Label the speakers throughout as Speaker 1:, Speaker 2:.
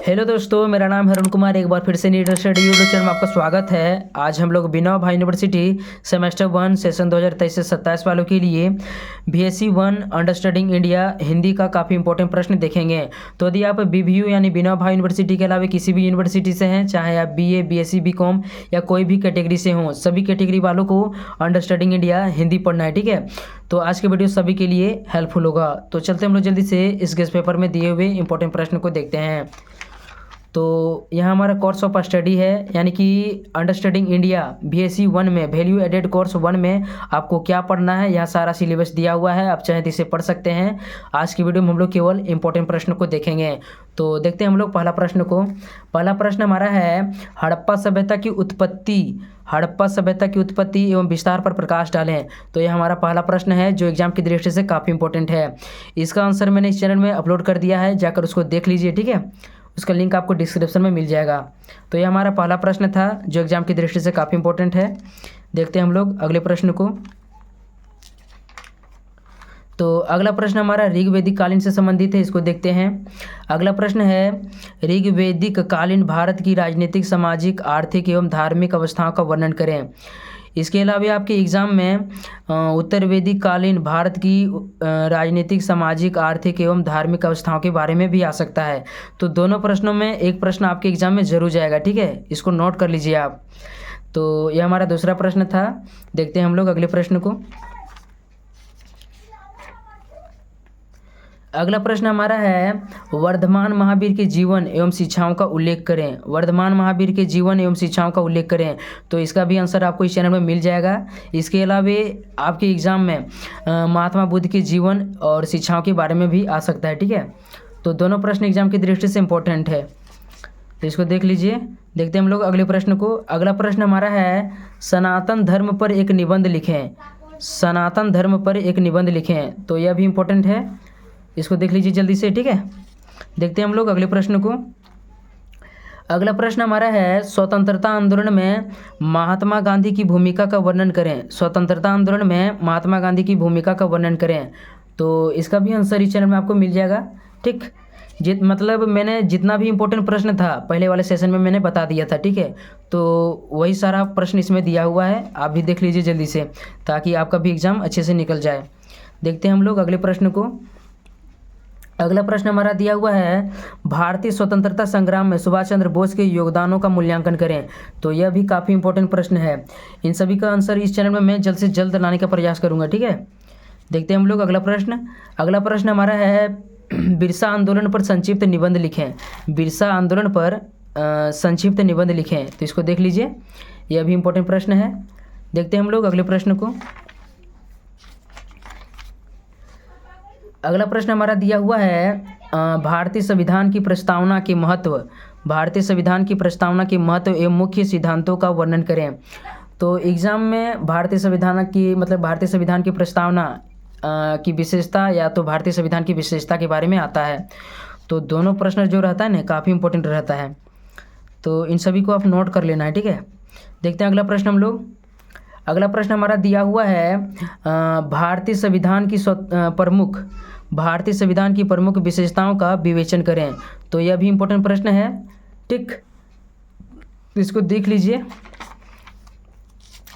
Speaker 1: Hello दोस्तों, मेरा नाम है अरुण कुमार। एक बार फिर से नीट स्टडी यूट्यूब चैनल में आपका स्वागत है। आज हम लोग Vinoba Bhave university semester 1 session 2023 से 27 वालों के लिए BSc 1 अंडरस्टैंडिंग इंडिया हिंदी का काफ़ी इंपॉर्टेंट प्रश्न देखेंगे। तो यदि आप BVU यानी विनोबा भावे यूनिवर्सिटी के अलावा किसी भी यूनिवर्सिटी से हैं, चाहे आप BA BSc BCom या कोई भी कैटेगरी से हों, सभी कैटेगरी वालों को अंडरस्टैंडिंग इंडिया हिंदी पढ़ना है। ठीक है, तो आज के वीडियो सभी के लिए हेल्पफुल होगा। तो चलते हम लोग जल्दी से इस गेस्ट पेपर में दिए हुए इंपॉर्टेंट प्रश्न को देखते हैं। तो यहाँ हमारा कोर्स ऑफ स्टडी है, यानी कि अंडरस्टैंडिंग इंडिया BSc 1 में वैल्यू एडेड कोर्स 1 में आपको क्या पढ़ना है, यह सारा सिलेबस दिया हुआ है। आप चाहें तो इसे पढ़ सकते हैं। आज की वीडियो में हम लोग केवल इंपॉर्टेंट प्रश्न को देखेंगे। तो देखते हैं हम लोग पहला प्रश्न को। पहला प्रश्न हमारा है हड़प्पा सभ्यता की उत्पत्ति एवं विस्तार पर प्रकाश डालें। तो यह हमारा पहला प्रश्न है जो एग्जाम की दृष्टि से काफ़ी इंपॉर्टेंट है। इसका आंसर मैंने इस चैनल में अपलोड कर दिया है, जाकर उसको देख लीजिए। ठीक है, उसका लिंक आपको डिस्क्रिप्शन में मिल जाएगा। तो ये हमारा पहला प्रश्न था जो एग्जाम की दृष्टि से काफ़ी इंपॉर्टेंट है। देखते हैं हम लोग अगले प्रश्न को। तो अगला प्रश्न हमारा ऋग्वैदिक कालीन से संबंधित है, इसको देखते हैं। अगला प्रश्न है ऋग्वैदिक कालीन भारत की राजनीतिक, सामाजिक, आर्थिक एवं धार्मिक अवस्थाओं का वर्णन करें। इसके अलावा आपके एग्ज़ाम में उत्तर वैदिक कालीन भारत की राजनीतिक, सामाजिक, आर्थिक एवं धार्मिक अवस्थाओं के बारे में भी आ सकता है। तो दोनों प्रश्नों में एक प्रश्न आपके एग्ज़ाम में ज़रूर जाएगा। ठीक है, इसको नोट कर लीजिए आप। तो यह हमारा दूसरा प्रश्न था। देखते हैं हम लोग अगले प्रश्न को। अगला प्रश्न हमारा है वर्धमान महावीर के जीवन एवं शिक्षाओं का उल्लेख करें। वर्धमान महावीर के जीवन एवं शिक्षाओं का उल्लेख करें। तो इसका भी आंसर आपको इस चैनल में मिल जाएगा। इसके अलावा आपके एग्ज़ाम में महात्मा बुद्ध के जीवन और शिक्षाओं के बारे में भी आ सकता है। ठीक है, तो दोनों प्रश्न एग्जाम की दृष्टि से इम्पोर्टेंट है, तो इसको देख लीजिए। देखते हैं हम लोग अगले प्रश्न को। अगला प्रश्न हमारा है सनातन धर्म पर एक निबंध लिखें। सनातन धर्म पर एक निबंध लिखें। तो यह भी इम्पोर्टेंट है, इसको देख लीजिए जल्दी से। ठीक है, देखते हैं हम लोग अगले प्रश्न को। अगला प्रश्न हमारा है स्वतंत्रता आंदोलन में महात्मा गांधी की भूमिका का वर्णन करें। स्वतंत्रता आंदोलन में महात्मा गांधी की भूमिका का वर्णन करें। तो इसका भी आंसर इस चैनल में आपको मिल जाएगा। ठीक, मतलब मैंने जितना भी इम्पोर्टेंट प्रश्न था पहले वाले सेशन में मैंने बता दिया था। ठीक है, तो वही सारा प्रश्न इसमें दिया हुआ है, आप भी देख लीजिए जल्दी से, ताकि आपका भी एग्ज़ाम अच्छे से निकल जाए। देखते हैं हम लोग अगले प्रश्न को। अगला प्रश्न हमारा दिया हुआ है भारतीय स्वतंत्रता संग्राम में सुभाष चंद्र बोस के योगदानों का मूल्यांकन करें। तो यह भी काफ़ी इंपॉर्टेंट प्रश्न है। इन सभी का आंसर इस चैनल में मैं जल्द से जल्द लाने का प्रयास करूंगा। ठीक है, देखते हैं हम लोग अगला प्रश्न। अगला प्रश्न हमारा है बिरसा आंदोलन पर संक्षिप्त निबंध लिखें। बिरसा आंदोलन पर संक्षिप्त निबंध लिखें। तो इसको देख लीजिए, यह भी इंपॉर्टेंट प्रश्न है। देखते हैं हम लोग अगले प्रश्न को। अगला प्रश्न हमारा दिया हुआ है भारतीय संविधान की प्रस्तावना के महत्व। भारतीय संविधान की प्रस्तावना के महत्व एवं मुख्य सिद्धांतों का वर्णन करें। तो एग्ज़ाम में भारतीय संविधान की प्रस्तावना की विशेषता या तो भारतीय संविधान की विशेषता के बारे में आता है। तो दोनों प्रश्न जो रहता है ना काफ़ी इंपॉर्टेंट रहता है, तो इन सभी को आप नोट कर लेना है। ठीक है, देखते हैं अगला प्रश्न हम लोग। अगला प्रश्न हमारा दिया हुआ है भारतीय संविधान की प्रमुख विशेषताओं का विवेचन करें। तो यह भी इम्पोर्टेंट प्रश्न है। ठीक, इसको देख लीजिए।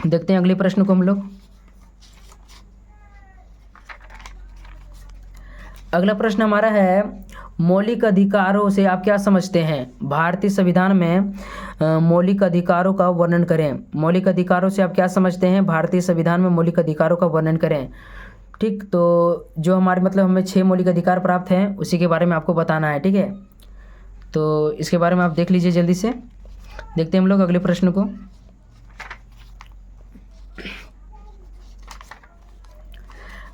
Speaker 1: देखते हैं अगले प्रश्न को हम लोग। अगला प्रश्न हमारा है मौलिक अधिकारों से आप क्या समझते हैं। भारतीय संविधान में मौलिक अधिकारों का वर्णन करें। मौलिक अधिकारों से आप क्या समझते हैं, भारतीय संविधान में मौलिक अधिकारों का वर्णन करें। ठीक, तो जो हमारे हमें 6 मौलिक अधिकार प्राप्त हैं उसी के बारे में आपको बताना है। ठीक है, तो इसके बारे में आप देख लीजिए जल्दी से। देखते हैं हम लोग अगले प्रश्न को।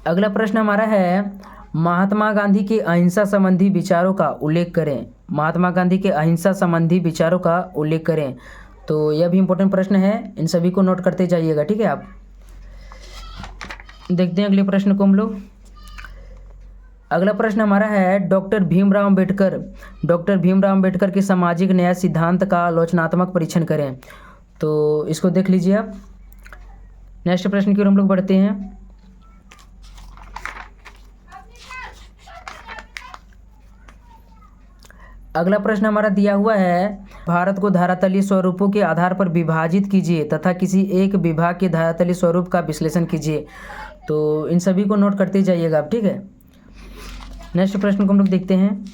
Speaker 1: अगला प्रश्न हमारा है महात्मा गांधी के अहिंसा संबंधी विचारों का उल्लेख करें। महात्मा गांधी के अहिंसा संबंधी विचारों का उल्लेख करें। तो यह भी इम्पोर्टेंट प्रश्न है, इन सभी को नोट करते जाइएगा। ठीक है, आप देखते हैं अगले प्रश्न को हम लोग। अगला प्रश्न हमारा है डॉक्टर भीमराव अंबेडकर के सामाजिक न्याय सिद्धांत का आलोचनात्मक परीक्षण करें। तो इसको देख लीजिए आप। नेक्स्ट प्रश्न की ओर हम लोग बढ़ते हैं। अगला प्रश्न हमारा दिया हुआ है, भारत को धरातलीय स्वरूपों के आधार पर विभाजित कीजिए तथा किसी एक विभाग के धरातलीय स्वरूप का विश्लेषण कीजिए। तो इन सभी को नोट करते जाइएगा आप, ठीक है। नेक्स्ट प्रश्न को हम लोग देखते हैं।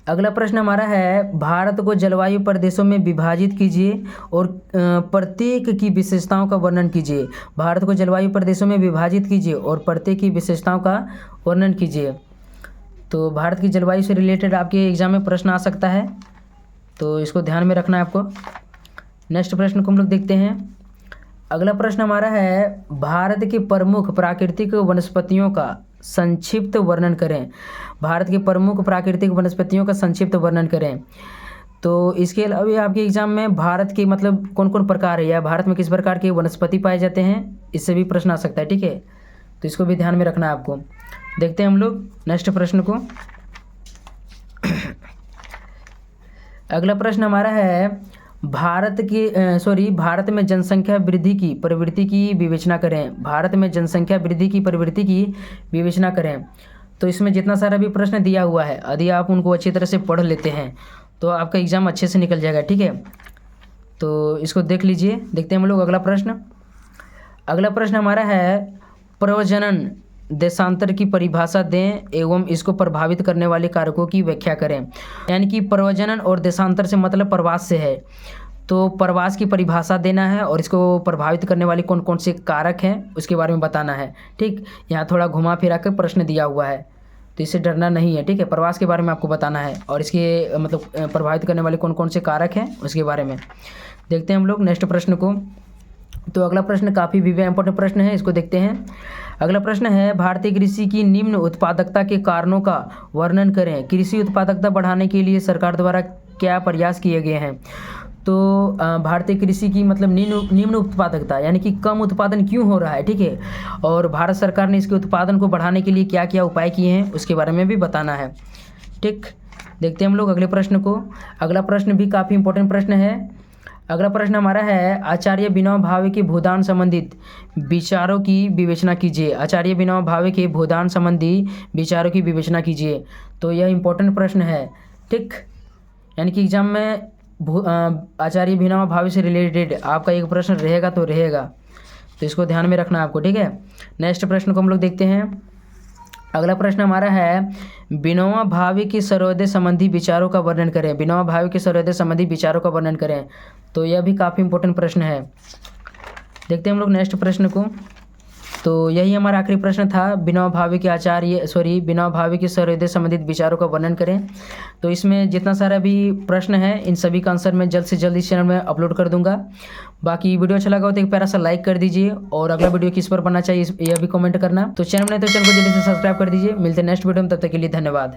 Speaker 1: अगला प्रश्न हमारा है, भारत को जलवायु प्रदेशों में विभाजित कीजिए और प्रत्येक की विशेषताओं का वर्णन कीजिए। भारत को जलवायु प्रदेशों में विभाजित कीजिए और प्रत्येक की विशेषताओं का वर्णन कीजिए। तो भारत की जलवायु से रिलेटेड आपके एग्जाम में प्रश्न आ सकता है, तो इसको ध्यान में रखना है आपको। नेक्स्ट प्रश्न को हम लोग देखते हैं। अगला प्रश्न हमारा है, भारत के प्रमुख प्राकृतिक वनस्पतियों का संक्षिप्त वर्णन करें। भारत के प्रमुख प्राकृतिक वनस्पतियों का संक्षिप्त वर्णन करें। तो इसके अलावा आपके एग्जाम में भारत के मतलब कौन कौन प्रकार है या भारत में किस प्रकार के वनस्पति पाए जाते हैं, इससे भी प्रश्न आ सकता है, ठीक है। तो इसको भी ध्यान में रखना है आपको। देखते हैं हम लोग नेक्स्ट प्रश्न को। अगला प्रश्न हमारा है, भारत में जनसंख्या वृद्धि की प्रवृत्ति की विवेचना करें। भारत में जनसंख्या वृद्धि की प्रवृत्ति की विवेचना करें। तो इसमें जितना सारा भी प्रश्न दिया हुआ है, यदि आप उनको अच्छी तरह से पढ़ लेते हैं तो आपका एग्ज़ाम अच्छे से निकल जाएगा, ठीक है। तो इसको देख लीजिए। देखते हैं हम लोग अगला प्रश्न। अगला प्रश्न हमारा है, प्रव्रजन देशांतर की परिभाषा दें एवं इसको प्रभावित करने वाले कारकों की व्याख्या करें। यानी कि प्रव्रजन और देशांतर से मतलब प्रवास से है, तो प्रवास की परिभाषा देना है और इसको प्रभावित करने वाले कौन कौन से कारक हैं उसके बारे में बताना है, ठीक। यहाँ थोड़ा घुमा फिरा कर प्रश्न दिया हुआ है, तो इससे डरना नहीं है, ठीक है। प्रवास के बारे में आपको बताना है और इसके मतलब प्रभावित करने वाले कौन कौन से कारक हैं उसके बारे में। देखते हैं हम लोग नेक्स्ट प्रश्न को। तो अगला प्रश्न काफ़ी भी इंपॉर्टेंट प्रश्न है, इसको देखते हैं। अगला प्रश्न है, भारतीय कृषि की निम्न उत्पादकता के कारणों का वर्णन करें। कृषि उत्पादकता बढ़ाने के लिए सरकार द्वारा क्या प्रयास किए गए हैं। तो भारतीय कृषि की मतलब निम्न उत्पादकता यानी कि कम उत्पादन क्यों हो रहा है, ठीक है, और भारत सरकार ने इसके उत्पादन को बढ़ाने के लिए क्या क्या उपाय किए हैं उसके बारे में भी बताना है, ठीक। देखते हैं हम लोग अगले प्रश्न को। अगला प्रश्न भी काफ़ी इंपॉर्टेंट प्रश्न है। अगला प्रश्न हमारा है, आचार्य विनोबा भावे के भूदान संबंधित विचारों की विवेचना कीजिए। आचार्य विनोबा भावे के भूदान संबंधी विचारों की विवेचना कीजिए। तो यह इंपॉर्टेंट प्रश्न है, ठीक। यानी कि एग्जाम में आचार्य विनोबा भावे से रिलेटेड आपका एक प्रश्न रहेगा तो रहेगा, तो इसको ध्यान में रखना आपको, ठीक है। नेक्स्ट प्रश्न को हम लोग देखते हैं। अगला प्रश्न हमारा है, विनोबा भावे के सर्वोदय संबंधी विचारों का वर्णन करें। विनोबा भावे के सर्वोदय संबंधी विचारों का वर्णन करें। तो यह भी काफ़ी इंपॉर्टेंट प्रश्न है। देखते हैं हम लोग नेक्स्ट प्रश्न को। तो यही हमारा आखिरी प्रश्न था, विनोबा भावे के सर्वोदय संबंधित विचारों का वर्णन करें। तो इसमें जितना सारा भी प्रश्न है इन सभी का आंसर मैं जल्द से जल्द इस चैनल में अपलोड कर दूंगा। बाकी वीडियो अच्छा लगा हो तो एक प्यारा सा लाइक कर दीजिए और अगला वीडियो किस पर बनना चाहिए यह भी कमेंट करना। तो चैनल में तो चैनल को जल्दी से सब्सक्राइब कर दीजिए। मिलते हैं नेक्स्ट वीडियो में, तब तक के लिए धन्यवाद।